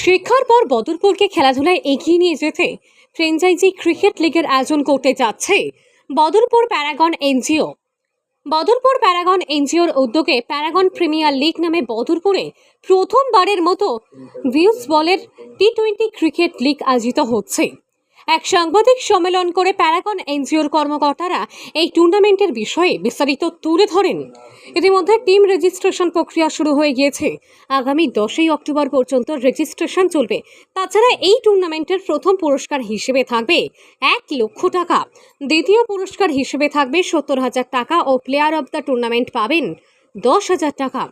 শিক্ষার পর বদরপুরকে খেলাধুলায় এগিয়ে নিয়ে যেতে ফ্র্যাঞ্চাইজি ক্রিকেট লিগের আয়োজন করতে যাচ্ছে Badarpur Paragon NGO. Badarpur Paragon এনজিওর উদ্যোগে প্যারাগন প্রিমিয়ার লিগ নামে বদরপুরে প্রথমবারের মতো ভিউজ বলের টি-20 ক্রিকেট লিগ আয়োজিত হচ্ছে। এক সাংবাদিক সম্মেলন করে প্যারাগন এনজিওর কর্মকর্তারা এই টুর্নামেন্টের বিষয়ে বিস্তারিত তুলে ধরেন। ইতিমধ্যে টিম রেজিস্ট্রেশন প্রক্রিয়া শুরু হয়ে গিয়েছে। আগামী 10ই অক্টোবর পর্যন্ত রেজিস্ট্রেশন চলবে। তাছাড়া এই টুর্নামেন্টের প্রথম পুরস্কার হিসেবে থাকবে 1 লক্ষ টাকা, দ্বিতীয় পুরস্কার হিসেবে থাকবে 70,000 টাকা ও প্লেয়ার অব দ্য টুর্নামেন্ট পাবেন 10,000 টাকা।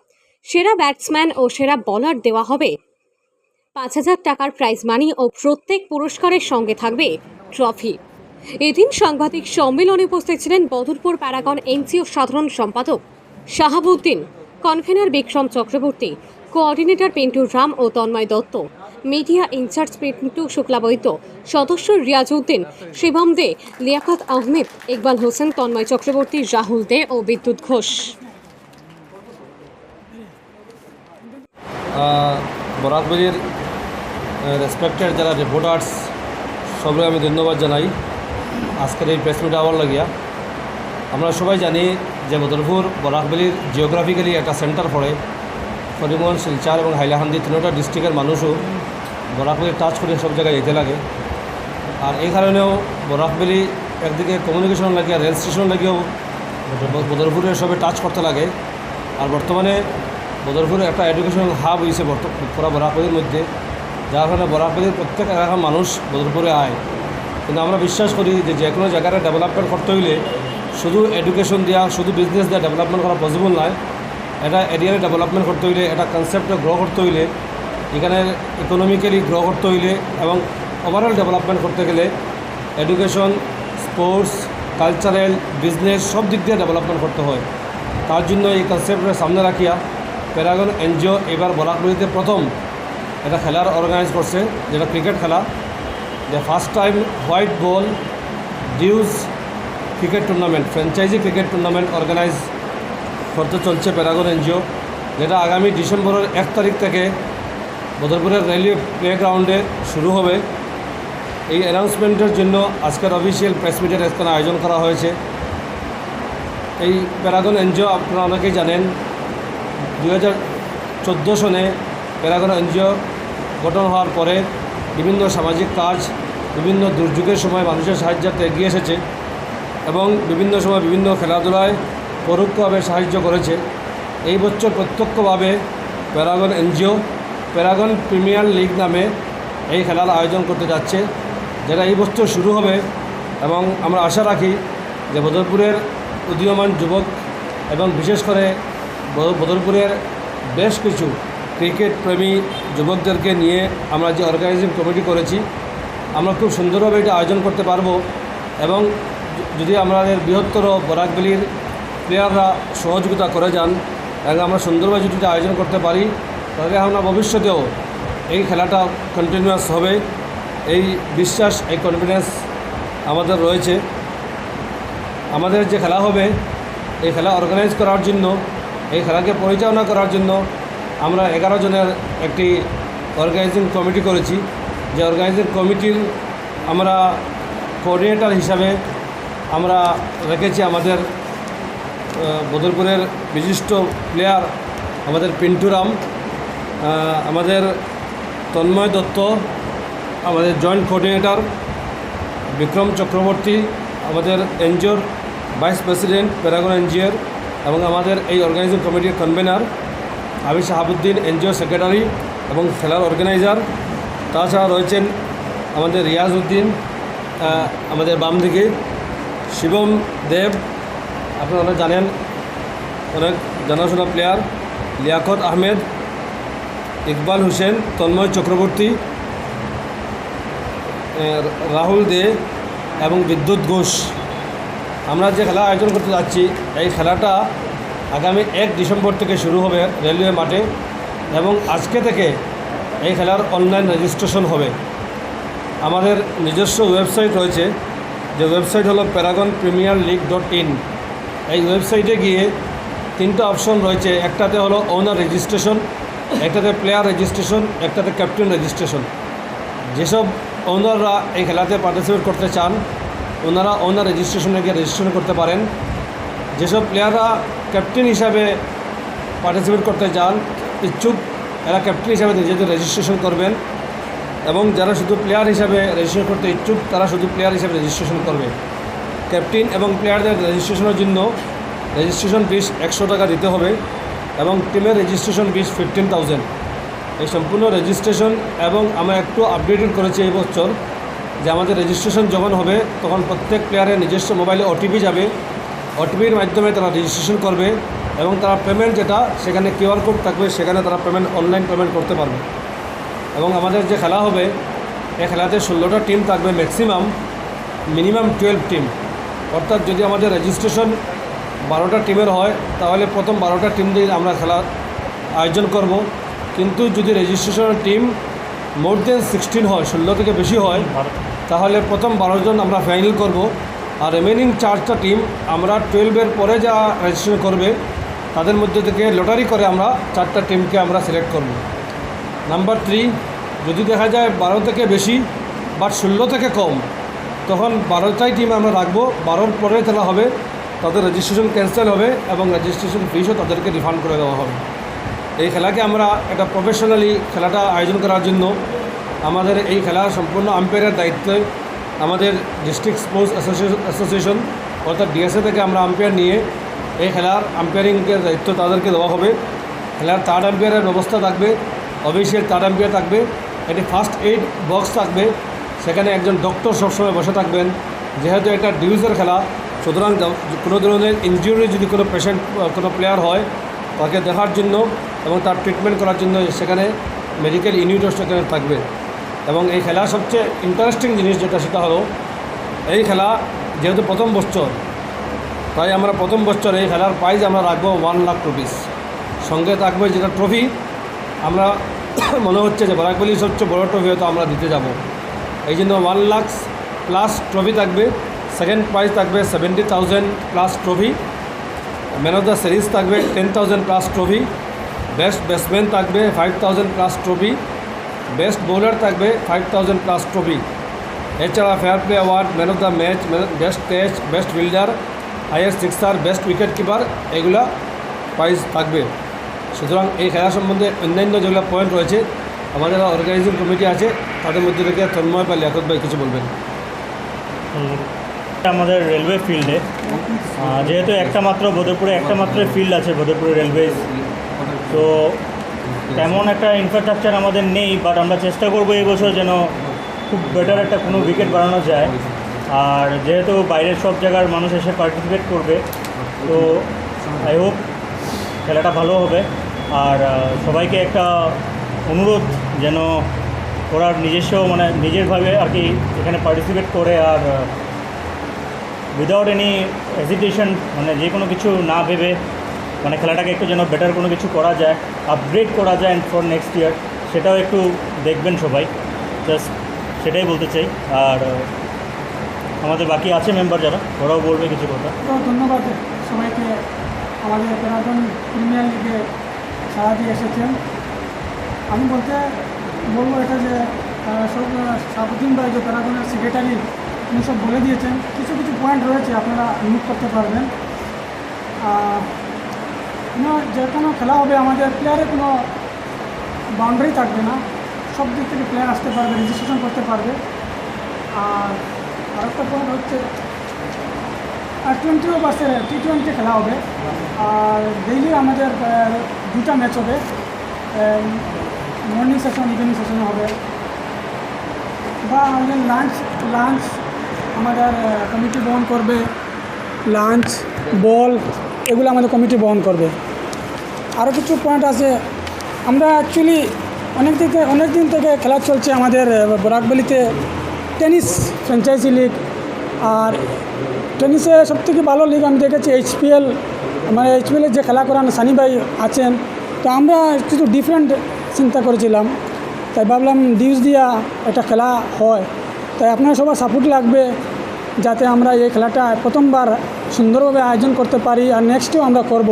সেরা ব্যাটসম্যান ও সেরা বোলার দেওয়া হবে 5,000 টাকার প্রাইজ মানি ও প্রত্যেক পুরস্কারের সঙ্গে থাকবে ট্রফি। এদিন সাংবাদিক সম্মেলনে উপস্থিত ছিলেন বদরপুর প্যারাগন এনজিও সাধারণ সম্পাদক শাহাবুদ্দিন, কনভেনার বিক্রম চক্রবর্তী, কোঅর্ডিনেটর পিন্টু রাম ও তন্ময় দত্ত, মিডিয়া ইনচার্জ পিন্টু শুক্লাবৈদ্য, সদস্য রিয়াজউদ্দিন, শিবম দে, লিয়াকত আহমেদ, ইকবাল হোসেন, তন্ময় চক্রবর্তী, রাহুল দে ও বিদ্যুৎ ঘোষ। বরাকবেলির রেসপেক্টেড যারা রিপোর্টার্স সবাই আমি ধন্যবাদ জানাই আজকের এই প্রেস মিট আওয়ার লাগিয়া। আমরা সবাই জানি যে বদরপুর বরাকবেলির জিওগ্রাফিক্যালি একটা সেন্টার পড়ে। করিমগঞ্জ, শিলচর এবং হাইলাকান্দি তিনটা ডিস্ট্রিক্টের মানুষও বরাকবেলি টাচ করে সব জায়গায় যেতে লাগে। আর এই কারণেও বরাকবেলি একদিকে কমিউনিকেশন লাগে, রেল স্টেশন লাগেও বদরপুরের সবে টাচ করতে লাগে। আর বর্তমানে বদরপুরে একটা এডুকেশনাল হাব হয়েছে পুরা বরাকবেলির মধ্যে, যার কারণে বরাকবেলির প্রত্যেক এলাকার মানুষ বদরপুরে আয়। কিন্তু আমরা বিশ্বাস করি যে কোনো জায়গায় ডেভেলপমেন্ট করতে হইলে শুধু এডুকেশন দেওয়া, শুধু বিজনেস দেওয়া ডেভেলপমেন্ট করা পসিবল নয়। এটা এরিয়ার ডেভেলপমেন্ট করতে হইলে, এটা কনসেপ্টে গ্রো করতে হইলে, এখানে ইকোনমিক্যালি গ্রো করতে হইলে এবং ওভারঅল ডেভেলপমেন্ট করতে গেলে এডুকেশন, স্পোর্টস, কালচারাল, বিজনেস সব দিক দিয়ে ডেভেলপমেন্ট করতে হয়। তার জন্য এই কনসেপ্টের সামনে রাখিয়া প্যারাগন এনজিও এবার বরাকবেলিতে প্রথম একটা খেলার অর্গানাইজ করছে, যেটা ক্রিকেট খেলা। যে first time white ball deuce cricket tournament, franchise cricket tournament organise করতে চলছে প্যারাগন এনজিও, যেটা আগামী ডিসেম্বরের 1 তারিখ থেকে বদরপুরের রেলওয়ে প্লেগ্রাউন্ডে শুরু হবে। এই অ্যানাউন্সমেন্টের জন্য আজকের অফিসিয়াল প্রেস মিটের এখানে আয়োজন করা হয়েছে। এই প্যারাগন এনজিও আপনারা অনেকেই জানেন 2014 সনে প্যারাগন এনজিও গঠন হওয়ার পরে বিভিন্ন সামাজিক কাজ, বিভিন্ন দুর্যোগের সময় মানুষের সাহায্যার্থে এগিয়ে এসেছে এবং বিভিন্ন সময় বিভিন্ন খেলাধুলায় পরোক্ষভাবে সাহায্য করেছে। এই বছর প্রত্যক্ষভাবে Paragon NGO Paragon premier league নামে এই খেলার আয়োজন করতে যাচ্ছে, যেটা এই বছর শুরু হবে। এবং আমরা আশা রাখি যে বদরপুরের উদীয়মান যুবক এবং বিশেষ করে বদরপুরের বেশ কিছু ক্রিকেট প্রেমী যুবকদেরকে নিয়ে আমরা যে অর্গানাইজিং কমিটি করেছি, আমরা খুব সুন্দরভাবে এটা আয়োজন করতে পারবো। এবং যদি আমাদের বৃহত্তর বরাকবেলির প্লেয়াররা সহযোগিতা করে যান এবং আমরা সুন্দরভাবে যদি এটা আয়োজন করতে পারি, তাহলে আমরা ভবিষ্যতেও এই খেলাটা কন্টিনিউয়াস হবে। এই বিশ্বাস, এই কনফিডেন্স আমাদের রয়েছে। আমাদের যে খেলা হবে, এই খেলা অর্গানাইজ করার জন্য, এই খেলাকে পরিচালনা করার জন্য আমরা 11 জনের একটি অর্গানাইজিং কমিটি করেছি। যে অর্গানাইজিং কমিটির আমরা কোঅর্ডিনেটর হিসাবে আমরা রেখেছি আমাদের বদরপুরের বিশিষ্ট প্লেয়ার আমাদের পিন্টু রাম, আমাদের তন্ময় দত্ত, আমাদের জয়েন্ট কোঅর্ডিনেটর বিক্রম চক্রবর্তী, আমাদের এনজিওর ভাইস প্রেসিডেন্ট প্যারাগন এনজিওর, এবং আমাদের এই অর্গানাইজিং কমিটির কনভেনার আমি শাহাবুদ্দিন, এনজিও সেক্রেটারি এবং খেলার অর্গানাইজার। তাছাড়া রয়েছেন আমাদের রিয়াজউদ্দিন, আমাদের বাম দিকে শিবম দেব, আপনারা অনেক জানেন, অনেক জানাশোনা প্লেয়ার, লিয়াকত আহমেদ, ইকবাল হোসেন, তন্ময় চক্রবর্তী, রাহুল দে এবং বিদ্যুৎ ঘোষ। আমরা যে খেলা আয়োজন করতে যাচ্ছি, এই খেলাটা আগামী 1 ডিসেম্বর থেকে শুরু হবে রেলওয়ে মাঠে এবং আজকে থেকে এই খেলার অনলাইন রেজিস্ট্রেশন হবে। আমাদের নিজস্ব ওয়েবসাইট রয়েছে, যে ওয়েবসাইট হলো paragonpremierleague.in। এই ওয়েবসাইটে গিয়ে 3টা অপশন রয়েছে। একটাতে হলো ওনার রেজিস্ট্রেশন, একটাতে প্লেয়ার রেজিস্ট্রেশন, একটাতে ক্যাপ্টেন রেজিস্ট্রেশন। যেসব ওনাররা এই খেলাতে পার্টিসিপেট করতে চান ওনারা ওনার রেজিস্ট্রেশনে গিয়ে রেজিস্ট্রেশন করতে পারেন। যেসব প্লেয়াররা ক্যাপ্টেন হিসাবে পার্টিসিপেট করতে চান ইচ্ছুক, এরা ক্যাপ্টেন হিসাবে নিজেদের রেজিস্ট্রেশন করবেন, এবং যারা শুধু প্লেয়ার হিসাবে রেজিস্ট্রেশন করতে ইচ্ছুক তারা শুধু প্লেয়ার হিসাবে রেজিস্ট্রেশন করবে। ক্যাপ্টেন এবং প্লেয়ারদের রেজিস্ট্রেশনের জন্য রেজিস্ট্রেশন ফিস 100 টাকা দিতে হবে এবং টিমের রেজিস্ট্রেশন ফিস 15,000। এই সম্পূর্ণ রেজিস্ট্রেশন, এবং আমরা একটু আপডেটেড করেছি এই বছর যে আমাদের রেজিস্ট্রেশন যখন হবে তখন প্রত্যেক প্লেয়ারের নিজস্ব মোবাইলে ওটিপি যাবে। ওটিপির মাধ্যমে তারা রেজিস্ট্রেশন করবে এবং তারা পেমেন্ট যেটা সেখানে কিউআর কোড থাকবে, সেখানে তারা পেমেন্ট অনলাইন পেমেন্ট করতে পারবে। এবং আমাদের যে খেলা হবে এই খেলাতে 16টা টিম থাকবে, ম্যাক্সিমাম মিনিমাম 12 টিম। অর্থাৎ যদি আমাদের রেজিস্ট্রেশন 12টা টিমের হয় তাহলে প্রথম 12টা টিম দিয়ে আমরা খেলার আয়োজন করব। কিন্তু যদি রেজিস্ট্রেশনের টিম মোর দেন 16 হয়, 16 থেকে বেশি হয়, তাহলে প্রথম 12 জন আমরা ফাইনাল করব, আর রিমেনিং 4টা টিম আমরা 12-এর পরে যা রেজিস্ট্রেশন করবে তাদের মধ্যে থেকে লটারি করে আমরা 4টা টিমকে আমরা সিলেক্ট করব। নাম্বার 3, যদি দেখা যায় 12 থেকে বেশি বাট 16 থেকে কম, তখন 12টাই টিম আমরা রাখবো। 12-র পরে খেলা হবে, তাদের রেজিস্ট্রেশন ক্যান্সেল হবে এবং রেজিস্ট্রেশন ফিসও তাদেরকে রিফান্ড করে দেওয়া হবে। এই খেলাকে আমরা একটা প্রফেশনালি খেলাটা আয়োজন করার জন্য আমাদের এই খেলার সম্পূর্ণ আম্পায়ারের দায়িত্বে আমাদের ডিস্ট্রিক্ট স্পোর্টস অ্যাসোসিয়েশন অর্থাৎ ডিএসএ থেকে আমরা আম্পায়ার নিয়ে এই খেলার আম্পায়ারিংয়ের দায়িত্ব তাদেরকে দেওয়া হবে। খেলার থার্ড আম্পায়ারের ব্যবস্থা থাকবে, অফিসিয়াল থার্ড আম্পায়ার থাকবে, একটি ফার্স্ট এইড বক্স থাকবে, সেখানে একজন ডক্টর সবসময় বসে থাকবেন। যেহেতু এটা ডিউজের খেলা, সুতরাং কোনো ধরনের ইনজুরি যদি কোনো পেশেন্ট কোনো প্লেয়ার হয় তাকে দেখার জন্য এবং তার ট্রিটমেন্ট করার জন্য সেখানে মেডিকেল ইউনিটও সেখানে থাকবে। এবং এই খেলার সবচেয়ে ইন্টারেস্টিং জিনিস যেটা সেটা হলো এই খেলা যেহেতু প্রথম বছর, তাই আমরা প্রথম বছর এই খেলার প্রাইজ আমরা রাখবো 1 লাখ রুপিস। সঙ্গে থাকবে যেটা ট্রফি, আমরা মনে হচ্ছে যে বরাকবলির সবচেয়ে বড় ট্রফি হয়তো আমরা দিতে যাব, এই জন্য 1 লাখ প্লাস ট্রফি থাকবে। সেকেন্ড প্রাইজ থাকবে 70,000 plus trophy. Man of the series থাকবে 10,000 প্লাস ট্রফি। বেস্ট ব্যাটসম্যান থাকবে 5,000 প্লাস ট্রফি। বেস্ট বোলার থাকবে 5,000 প্লাস ট্রফি। এছাড়া fair play award, man of the match, best catch, best fielder, highest sixer, best wicket keeper, এগুলা prize থাকবে। সুতরাং এই খেলা সম্বন্ধে অন্যান্য যেগুলো পয়েন্ট রয়েছে আমাদের অর্গানাইজিং কমিটি আছে, তাদের মধ্যে থেকে তন্ময় বা লিয়াকত ভাই কিছু বলবেন। আমাদের রেলওয়ে ফিল্ডে যেহেতু বদরপুরে একটা মাত্র ফিল্ড আছে, বদরপুরে রেলওয়ে, তো তেমন একটা ইনফ্রাস্ট্রাকচার আমাদের নেই, বাট আমরা চেষ্টা করবো এই বছর যেন খুব বেটার একটা কোনো উইকেট বানানো যায়। আর যেহেতু বাইরের সব জায়গার মানুষ এসে পার্টিসিপেট করবে, তো আই হোপ খেলাটা ভালো হবে। আর সবাইকে একটা অনুরোধ যেন ওরা নিজস্ব নিজেরভাবে আর কি এখানে পার্টিসিপেট করে, আর উইদাউট এনি হেজিটেশন যে কোনো কিছু না ভেবে খেলাটাকে একটু যেন বেটার কোনো কিছু করা যায়, আপগ্রেড করা যায় ফর নেক্সট ইয়ার, সেটাও একটু দেখবেন সবাই। জাস্ট সেটাই বলতে চাই। আর আমাদের বাকি আছে মেম্বার যারা, ওরাও বলবে কিছু কথা। তো ধন্যবাদ সবাইকে আমাদের প্যারাগন প্রিমিয়ার লিগে সাড়া দিয়ে এসেছেন। আমি বলবো এটা যে সব সাবুদ্দিন ভাই যে প্যারাগনের সেক্রেটারি, উনি সব বলে দিয়েছেন। কিছু কিছু পয়েন্ট রয়েছে আপনারা নোট করতে পারবেন। যে কোনো খেলা হবে আমাদের প্লেয়ারের কোনো বাউন্ডারি থাকবে না, সব দিক থেকে প্লেয়ার আসতে পারবে, রেজিস্ট্রেশন করতে পারবে। আর আরেকটা পয়েন্ট হচ্ছে টি20 বাসে টি20 খেলা হবে। আর ডেইলি আমাদের 2টা ম্যাচ হবে, মর্নিং সেশন, ইভিনিং সেশন হবে। বা আমাদের লাঞ্চ আমাদের কমিটি বহন করবে, লাঞ্চ বল এগুলো আমাদের কমিটি বহন করবে। আরও কিছু পয়েন্ট আছে, আমরা অ্যাকচুয়ালি অনেক দিন থেকে খেলা চলছে আমাদের বরাকবলিতে টেনিস ফ্র্যাঞ্চাইজি লিগ। আর টেনিসে সবথেকে ভালো লিগ আমি দেখেছি HPL, HPL-এর যে খেলা করান সানি ভাই আছেন। তো আমরা কিছু ডিফারেন্ট চিন্তা করেছিলাম, তাই ভাবলাম ডিউজ দিয়া একটা খেলা হয়, তাই আপনারা সবার সাপোর্ট লাগবে যাতে আমরা এই খেলাটা প্রথমবার সুন্দরভাবে আয়োজন করতে পারি, আর নেক্সটেও আমরা করব।